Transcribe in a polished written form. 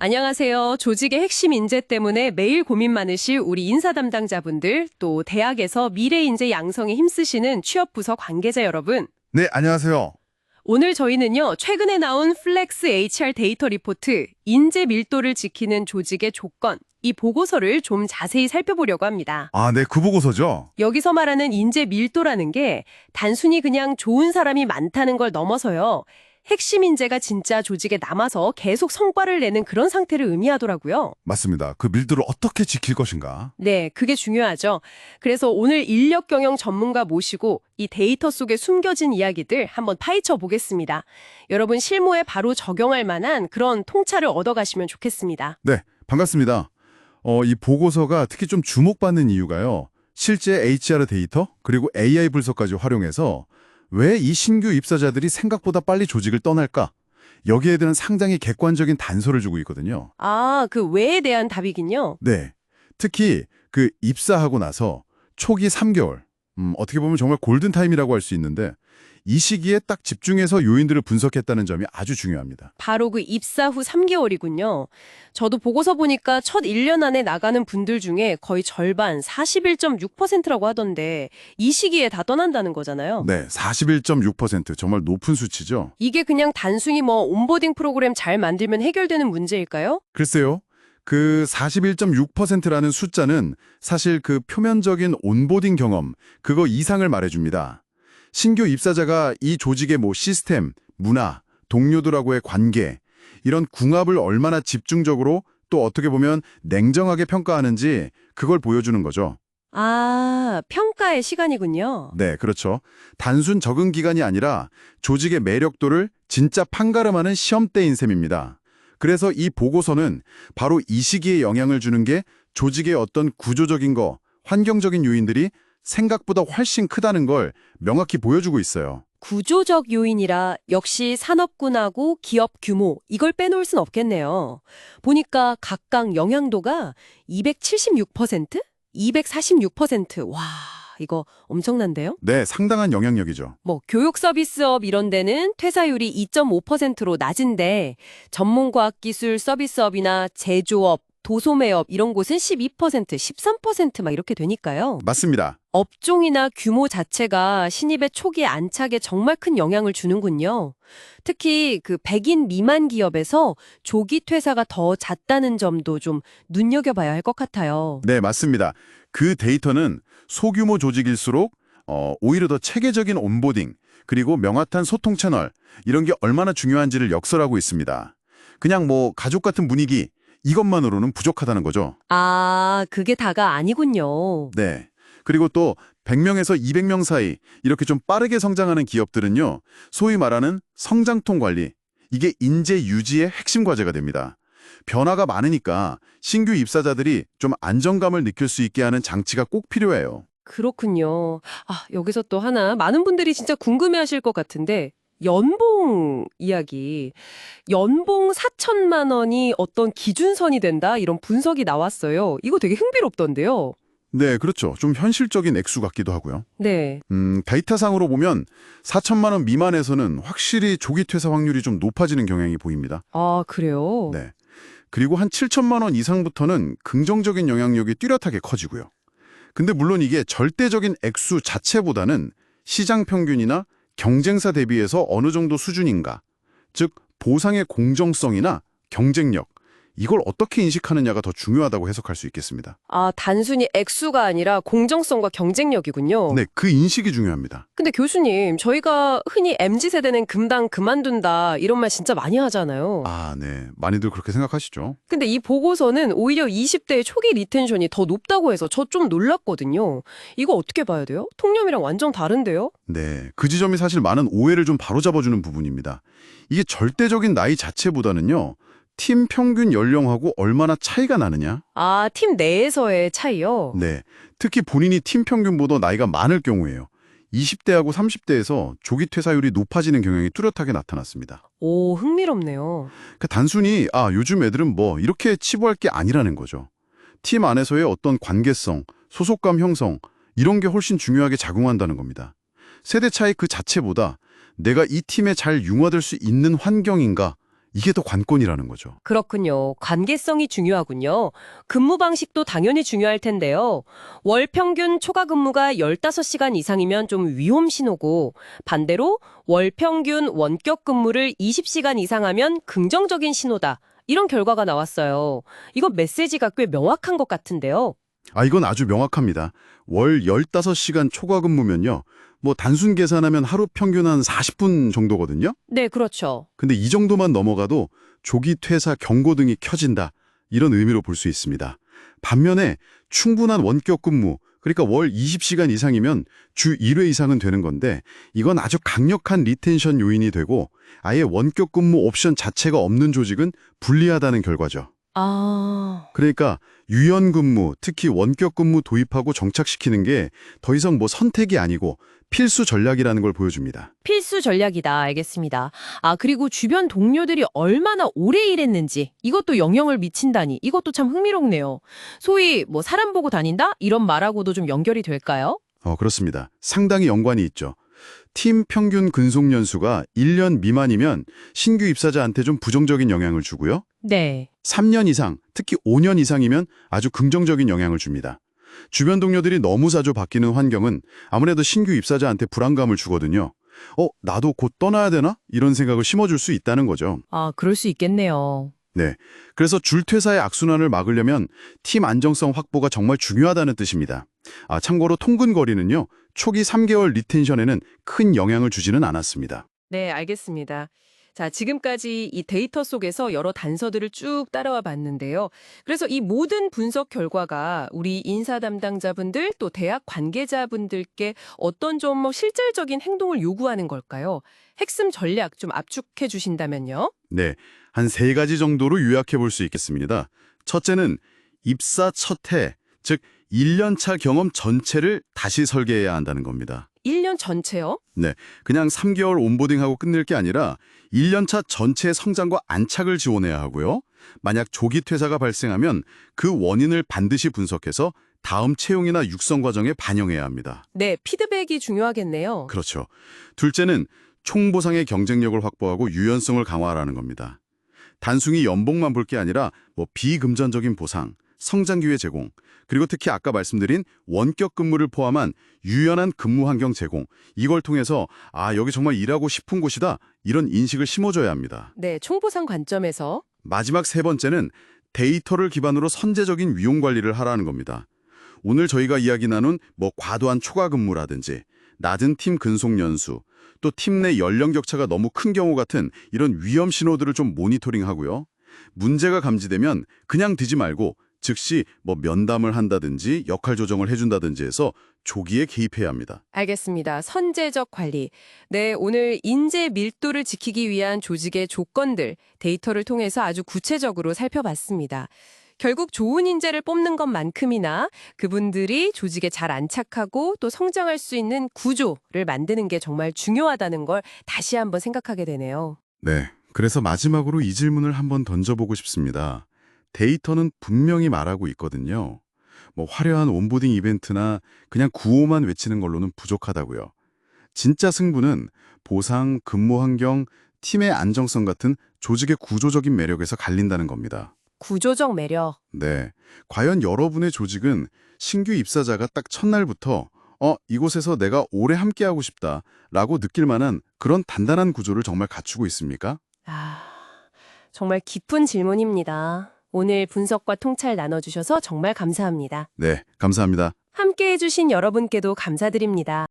안녕하세요. 조직의 핵심 인재 때문에 매일 고민 많으실 우리 인사 담당자분들, 또 대학에서 미래 인재 양성에 힘쓰시는 취업부서 관계자 여러분. 네, 안녕하세요. 오늘 저희는요, 최근에 나온 플렉스 HR 데이터 리포트, 인재 밀도를 지키는 조직의 조건, 이 보고서를 좀 자세히 살펴보려고 합니다. 네, 그 보고서죠? 여기서 말하는 인재 밀도라는 게 단순히 그냥 좋은 사람이 많다는 걸 넘어서요. 핵심 인재가 진짜 조직에 남아서 계속 성과를 내는 그런 상태를 의미하더라고요. 맞습니다. 그 밀도를 어떻게 지킬 것인가? 네, 그게 중요하죠. 그래서 오늘 인력 경영 전문가 모시고 이 데이터 속에 숨겨진 이야기들 한번 파헤쳐 보겠습니다. 여러분 실무에 바로 적용할 만한 그런 통찰을 얻어가시면 좋겠습니다. 네, 반갑습니다. 이 보고서가 특히 좀 주목받는 이유가요. 실제 HR 데이터 그리고 AI 분석까지 활용해서 왜 이 신규 입사자들이 생각보다 빨리 조직을 떠날까? 여기에 대한 상당히 객관적인 단서를 주고 있거든요. 그 왜에 대한 답이긴요. 네, 특히 그 입사하고 나서 초기 3개월, 어떻게 보면 정말 골든타임이라고 할 수 있는데 이 시기에 딱 집중해서 요인들을 분석했다는 점이 아주 중요합니다. 바로 그 입사 후 3개월이군요. 저도 보고서 보니까 첫 1년 안에 나가는 분들 중에 거의 절반, 41.6%라고 하던데 이 시기에 다 떠난다는 거잖아요. 네, 41.6% 정말 높은 수치죠. 이게 그냥 단순히 온보딩 프로그램 잘 만들면 해결되는 문제일까요? 글쎄요. 그 41.6%라는 숫자는 사실 그 표면적인 온보딩 경험, 그거 이상을 말해줍니다. 신규 입사자가 이 조직의 시스템, 문화, 동료들하고의 관계, 이런 궁합을 얼마나 집중적으로 또 어떻게 보면 냉정하게 평가하는지 그걸 보여주는 거죠. 평가의 시간이군요. 네, 그렇죠. 단순 적응 기간이 아니라 조직의 매력도를 진짜 판가름하는 시험대인 셈입니다. 그래서 이 보고서는 바로 이 시기에 영향을 주는 게 조직의 어떤 구조적인 환경적인 요인들이 생각보다 훨씬 크다는 걸 명확히 보여주고 있어요. 구조적 요인이라 역시 산업군하고 기업 규모 이걸 빼놓을 순 없겠네요. 보니까 각각 영향도가 276%? 246%. 와, 이거 엄청난데요? 네, 상당한 영향력이죠. 교육 서비스업 이런 데는 퇴사율이 2.5%로 낮은데 전문과학기술 서비스업이나 제조업, 도소매업 이런 곳은 12%, 13% 이렇게 되니까요. 맞습니다. 업종이나 규모 자체가 신입의 초기에 안착에 정말 큰 영향을 주는군요. 특히 그 100인 미만 기업에서 조기 퇴사가 더 잦다는 점도 좀 눈여겨봐야 할 것 같아요. 네, 맞습니다. 그 데이터는 소규모 조직일수록 오히려 더 체계적인 온보딩, 그리고 명확한 소통 채널, 이런 게 얼마나 중요한지를 역설하고 있습니다. 그냥 가족 같은 분위기, 이것만으로는 부족하다는 거죠. 그게 다가 아니군요. 네. 그리고 또 100명에서 200명 사이 이렇게 좀 빠르게 성장하는 기업들은요. 소위 말하는 성장통 관리, 이게 인재 유지의 핵심 과제가 됩니다. 변화가 많으니까 신규 입사자들이 좀 안정감을 느낄 수 있게 하는 장치가 꼭 필요해요. 그렇군요. 여기서 또 하나 많은 분들이 진짜 궁금해하실 것 같은데 연봉 이야기. 연봉 4천만 원이 어떤 기준선이 된다 이런 분석이 나왔어요. 이거 되게 흥미롭던데요. 네, 그렇죠. 좀 현실적인 액수 같기도 하고요. 네. 데이터상으로 보면 4천만 원 미만에서는 확실히 조기 퇴사 확률이 좀 높아지는 경향이 보입니다. 그래요? 네. 그리고 한 7천만 원 이상부터는 긍정적인 영향력이 뚜렷하게 커지고요. 근데 물론 이게 절대적인 액수 자체보다는 시장 평균이나 경쟁사 대비해서 어느 정도 수준인가, 즉 보상의 공정성이나 경쟁력, 이걸 어떻게 인식하느냐가 더 중요하다고 해석할 수 있겠습니다. 단순히 액수가 아니라 공정성과 경쟁력이군요. 네, 그 인식이 중요합니다. 근데 교수님, 저희가 흔히 MZ세대는 금방 그만둔다 이런 말 진짜 많이 하잖아요. 네. 많이들 그렇게 생각하시죠. 근데 이 보고서는 오히려 20대의 초기 리텐션이 더 높다고 해서 저 좀 놀랐거든요. 이거 어떻게 봐야 돼요? 통념이랑 완전 다른데요? 네, 그 지점이 사실 많은 오해를 좀 바로잡아주는 부분입니다. 이게 절대적인 나이 자체보다는요. 팀 평균 연령하고 얼마나 차이가 나느냐? 팀 내에서의 차이요? 네, 특히 본인이 팀 평균보다 나이가 많을 경우에요. 20대하고 30대에서 조기 퇴사율이 높아지는 경향이 뚜렷하게 나타났습니다. 오, 흥미롭네요. 그러니까 단순히 요즘 애들은 이렇게 치부할 게 아니라는 거죠. 팀 안에서의 어떤 관계성, 소속감 형성, 이런 게 훨씬 중요하게 작용한다는 겁니다. 세대 차이 그 자체보다 내가 이 팀에 잘 융화될 수 있는 환경인가, 이게 더 관건이라는 거죠. 그렇군요. 관계성이 중요하군요. 근무 방식도 당연히 중요할 텐데요. 월 평균 초과 근무가 15시간 이상이면 좀 위험 신호고, 반대로 월 평균 원격 근무를 20시간 이상하면 긍정적인 신호다. 이런 결과가 나왔어요. 이거 메시지가 꽤 명확한 것 같은데요. 이건 아주 명확합니다. 월 15시간 초과 근무면요. 뭐 단순 계산하면 하루 평균 한 40분 정도거든요. 네, 그렇죠. 근데 이 정도만 넘어가도 조기 퇴사 경고등이 켜진다. 이런 의미로 볼 수 있습니다. 반면에 충분한 원격 근무, 그러니까 월 20시간 이상이면 주 1회 이상은 되는 건데 이건 아주 강력한 리텐션 요인이 되고 아예 원격 근무 옵션 자체가 없는 조직은 불리하다는 결과죠. 아, 그러니까 유연 근무, 특히 원격 근무 도입하고 정착시키는 게 더 이상 뭐 선택이 아니고 필수 전략이라는 걸 보여줍니다. 필수 전략이다. 알겠습니다. 그리고 주변 동료들이 얼마나 오래 일했는지 이것도 영향을 미친다니 이것도 참 흥미롭네요. 소위 뭐 사람 보고 다닌다? 이런 말하고도 좀 연결이 될까요? 그렇습니다. 상당히 연관이 있죠. 팀 평균 근속 연수가 1년 미만이면 신규 입사자한테 좀 부정적인 영향을 주고요. 네. 3년 이상, 특히 5년 이상이면 아주 긍정적인 영향을 줍니다. 주변 동료들이 너무 자주 바뀌는 환경은 아무래도 신규 입사자한테 불안감을 주거든요. 나도 곧 떠나야 되나? 이런 생각을 심어줄 수 있다는 거죠. 그럴 수 있겠네요. 네. 그래서 줄퇴사의 악순환을 막으려면 팀 안정성 확보가 정말 중요하다는 뜻입니다. 참고로 통근거리는요, 초기 3개월 리텐션에는 큰 영향을 주지는 않았습니다. 네, 알겠습니다. 자, 지금까지 이 데이터 속에서 여러 단서들을 쭉 따라와 봤는데요. 그래서 이 모든 분석 결과가 우리 인사 담당자분들 또 대학 관계자분들께 어떤 좀 실질적인 행동을 요구하는 걸까요? 핵심 전략 좀 압축해 주신다면요. 네. 한 3가지 정도로 요약해 볼 수 있겠습니다. 첫째는 입사 첫 해, 즉 1년차 경험 전체를 다시 설계해야 한다는 겁니다. 1년 전체요? 네, 그냥 3개월 온보딩하고 끝낼 게 아니라 1년차 전체의 성장과 안착을 지원해야 하고요. 만약 조기 퇴사가 발생하면 그 원인을 반드시 분석해서 다음 채용이나 육성 과정에 반영해야 합니다. 네, 피드백이 중요하겠네요. 그렇죠. 둘째는 총보상의 경쟁력을 확보하고 유연성을 강화하라는 겁니다. 단순히 연봉만 볼 게 아니라 비금전적인 보상, 성장 기회 제공, 그리고 특히 아까 말씀드린 원격 근무를 포함한 유연한 근무 환경 제공, 이걸 통해서 여기 정말 일하고 싶은 곳이다, 이런 인식을 심어줘야 합니다. 네, 총보상 관점에서 마지막 3번째는 데이터를 기반으로 선제적인 위용 관리를 하라는 겁니다. 오늘 저희가 이야기 나눈 과도한 초과 근무라든지 낮은 팀 근속 연수, 또 팀 내 연령 격차가 너무 큰 경우 같은 이런 위험 신호들을 좀 모니터링하고요. 문제가 감지되면 그냥 두지 말고 즉시 면담을 한다든지 역할 조정을 해준다든지 해서 조기에 개입해야 합니다. 알겠습니다. 선제적 관리. 네, 오늘 인재 밀도를 지키기 위한 조직의 조건들, 데이터를 통해서 아주 구체적으로 살펴봤습니다. 결국 좋은 인재를 뽑는 것만큼이나 그분들이 조직에 잘 안착하고 또 성장할 수 있는 구조를 만드는 게 정말 중요하다는 걸 다시 한번 생각하게 되네요. 네, 그래서 마지막으로 이 질문을 한번 던져보고 싶습니다. 데이터는 분명히 말하고 있거든요. 화려한 온보딩 이벤트나 그냥 구호만 외치는 걸로는 부족하다고요. 진짜 승부는 보상, 근무 환경, 팀의 안정성 같은 조직의 구조적인 매력에서 갈린다는 겁니다. 구조적 매력. 네, 과연 여러분의 조직은 신규 입사자가 딱 첫날부터 이곳에서 내가 오래 함께하고 싶다라고 느낄 만한 그런 단단한 구조를 정말 갖추고 있습니까? 정말 깊은 질문입니다. 오늘 분석과 통찰 나눠주셔서 정말 감사합니다. 네, 감사합니다. 함께 해주신 여러분께도 감사드립니다.